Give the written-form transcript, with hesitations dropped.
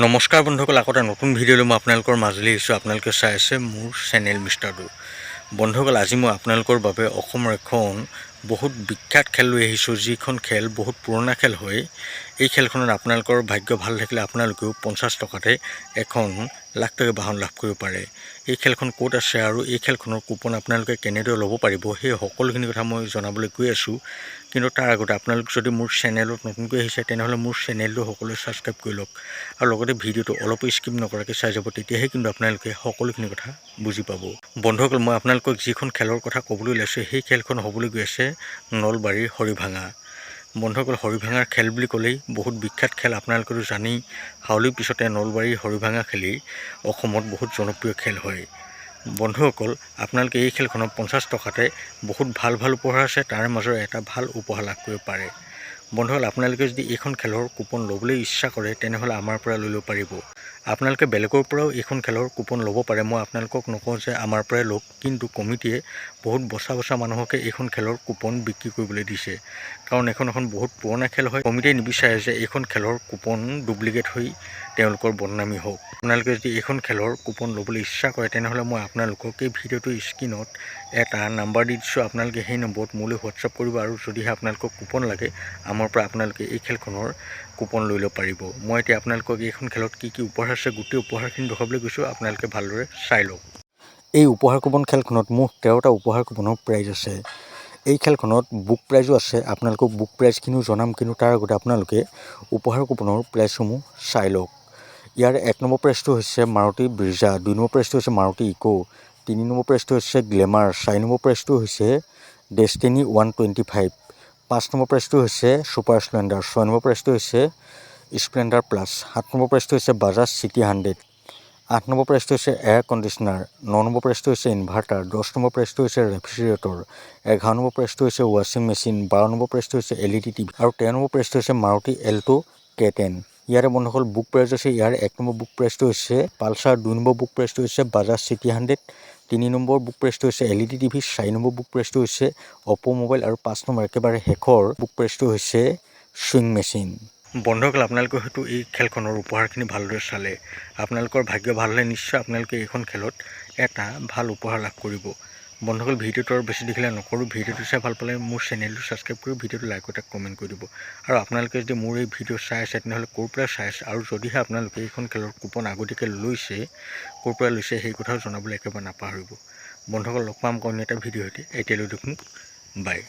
নমস্কাৰ বন্ধুসকল, আকৌ এটা নতুন ভিডিঅ'লৈ মই আপোনালোকৰ মাজলৈ আহিছোঁ। আপোনালোকে চাই আছে মোৰ চেনেল মিষ্টাৰ ডু। বন্ধুসকল, আজি মই আপোনালোকৰ বাবে অসমৰ এখন বহুত বিখ্যাত খেল লৈ আহিছোঁ, যিখন খেল বহুত পুৰণা খেল হয়। এই খেলখনত আপোনালোকৰ ভাগ্য ভাল থাকিলে আপোনালোকেও 50 টকাতে এখন লাখ টকা বাহন লাভ কৰিব পাৰে। এই খেলখন ক'ত আছে আৰু এই খেলখনৰ কুপন আপোনালোকে কেনেদৰে ল'ব পাৰিব, সেই সকলোখিনি কথা মই জনাবলৈ গৈ আছোঁ। কিন্তু তাৰ আগতে আপোনালোক যদি মোৰ চেনেলত নতুনকৈ আহিছে তেনেহ'লে মোৰ চেনেলটো সকলোৱে ছাবস্ক্ৰাইব কৰি লওক আৰু লগতে ভিডিঅ'টো অলপো স্কিপ নকৰাকৈ চাই যাব, তেতিয়াহে কিন্তু আপোনালোকে সকলোখিনি কথা বুজি পাব। বন্ধুসকল, মই আপোনালোকক যিখন খেলৰ কথা ক'বলৈ ওলাইছোঁ সেই খেলখন হ'বলৈ গৈ আছে নলবাৰীৰ হৰিভাঙা। বন্ধুসকল, হৰিভাঙাৰ খেল বুলি ক'লেই বহুত বিখ্যাত খেল, আপোনালোকেতো জানেই। হাউলিৰ পিছতে নলবাৰীৰ হৰিভাঙা খেলি অসমত বহুত জনপ্ৰিয় খেল হয়। বন্ধুসকল, আপোনালোকে এই খেলখনত 50 টকাতে বহুত ভাল ভাল উপহাৰ আছে, তাৰে মাজৰ এটা ভাল উপহাৰ লাভ কৰিব পাৰে। বন্ধুসকল, আপোনালোকে যদি এইখন খেলৰ কুপন ল'বলৈ ইচ্ছা কৰে তেনেহ'লে আমাৰ পৰা লৈ ল'ব পাৰিব। আপোনালোকে বেলেগৰ পৰাও এইখন খেলৰ কুপন ল'ব পাৰে, মই আপোনালোকক নকওঁ যে আমাৰ পৰাই লওক, কিন্তু কমিটিয়ে বহুত বচা মানুহকে এইখন খেলৰ কুপন বিক্ৰী কৰিবলৈ দিছে। কাৰণ এখন বহুত পুৰণা খেল হয়। কমিটিয়ে নিবিচাৰে যে এইখন খেলৰ কুপন ডুপ্লিকেট হৈ তেওঁলোকৰ বদনামী হওক। আপোনালোকে যদি এইখন খেলৰ কুপন ল'বলৈ ইচ্ছা কৰে তেনেহ'লে মই আপোনালোকক এই ভিডিঅ'টোৰ স্ক্ৰীনত এটা নাম্বাৰ দি দিছোঁ। আপোনালোকে সেই নম্বৰত মোলৈ হোৱাটছআপ কৰিব আৰু যদিহে আপোনালোকক কুপন লাগে আমাৰ পৰা আপোনালোকে এই খেলখনৰ কুপন লৈ ল'ব পাৰিব। মই এতিয়া আপোনালোকক এইখন খেলত কি কি উপহাৰ আছে গোটেই উপহাৰখিনি দেখাবলৈ গৈছোঁ, আপোনালোকে ভালদৰে চাই লওক। এই উপহাৰ কুপন খেলখনত মুঠ 13টা উপহাৰ কুপনৰ প্ৰাইজ আছে। এই খেলখনত বুক প্ৰাইজো আছে, আপোনালোকক বুক প্ৰাইজখিনিও জনাম, কিন্তু তাৰ আগতে আপোনালোকে উপহাৰ কুপনৰ প্ৰাইজসমূহ চাই লওক। ইয়াৰ 1 নম্বৰ প্ৰাইজটো হৈছে মাৰুতি ব্ৰিজা, 2 নম্বৰ প্ৰাইজটো হৈছে মাৰুতি ইকো, 3 নম্বৰ প্ৰাইজটো হৈছে গ্লেমাৰ, 4 নম্বৰ প্ৰাইজটো হৈছে ডেষ্টিনি 125, 5 নম্বৰ প্ৰাইজটো হৈছে ছুপাৰ স্প্লেণ্ডাৰ, 6 নম্বৰ প্ৰাইজটো হৈছে স্প্লেণ্ডাৰ প্লাছ, 7 নম্বৰ প্ৰাইজটো হৈছে বাজাজ চিটি 100, 8 নম্বৰ প্ৰাইজটো হৈছে এয়াৰ কণ্ডিশ্যনাৰ, 9 নম্বৰ প্ৰাইজটো হৈছে ইনভাৰ্টাৰ, 10 নম্বৰ প্ৰাইজটো হৈছে ৰেফ্ৰিজাৰেটৰ, 11 নম্বৰ প্ৰাইজটো হৈছে ৱাশ্বিং মেচিন, 12 নম্বৰ প্ৰাইজটো হৈছে LED টিভি আৰু 13 নম্বৰ প্ৰাইজটো হৈছে মাৰুতি এল্টো K10। ইয়াৰে বন্ধুসকল বুক প্ৰাইজ আছে। ইয়াৰ 1 নম্বৰ বুক প্ৰাইজটো হৈছে পালচাৰ, 2 নম্বৰ বুক প্ৰাইজটো হৈছে বাজাজ চিটি 100, 3 নম্বৰ বুক প্ৰাইজটো হৈছে LED টিভি, 4 নম্বৰ বুক প্ৰাইজটো হৈছে অপ্পো মোবাইল আৰু 5 নম্বৰ একেবাৰে শেষৰ বুক প্ৰাইজটো হৈছে চুইং মেচিন। বন্ধুসকল, আপোনালোকে হয়তো এই খেলখনৰ উপহাৰখিনি ভালদৰে চালে। আপোনালোকৰ ভাগ্য ভাল হ'লে নিশ্চয় আপোনালোকে এইখন খেলত এটা ভাল উপহাৰ লাভ কৰিব। বন্ধুসকল, ভিডিঅ'টো আৰু বেছি দেখিলে নকৰোঁ, ভিডিঅ'টো চাই ভাল পালে মোৰ চেনেলটো ছাবস্ক্ৰাইব কৰি ভিডিঅ'টো লাইক এটা কমেণ্ট কৰি দিব। আৰু আপোনালোকে যদি মোৰ এই ভিডিঅ' চাই আছে তেনেহ'লে ক'ৰ পৰা চাই আছে আৰু যদিহে আপোনালোকে এইখন খেলৰ কুপন আগতীয়াকৈ লৈছে ক'ৰ পৰা লৈছে সেই কথাও জনাবলৈ একেবাৰে নাপাহৰিব। বন্ধুসকল, লগ পাম অন্য এটা ভিডিঅ' সৈতে। এতিয়ালৈ দেখোন বাই।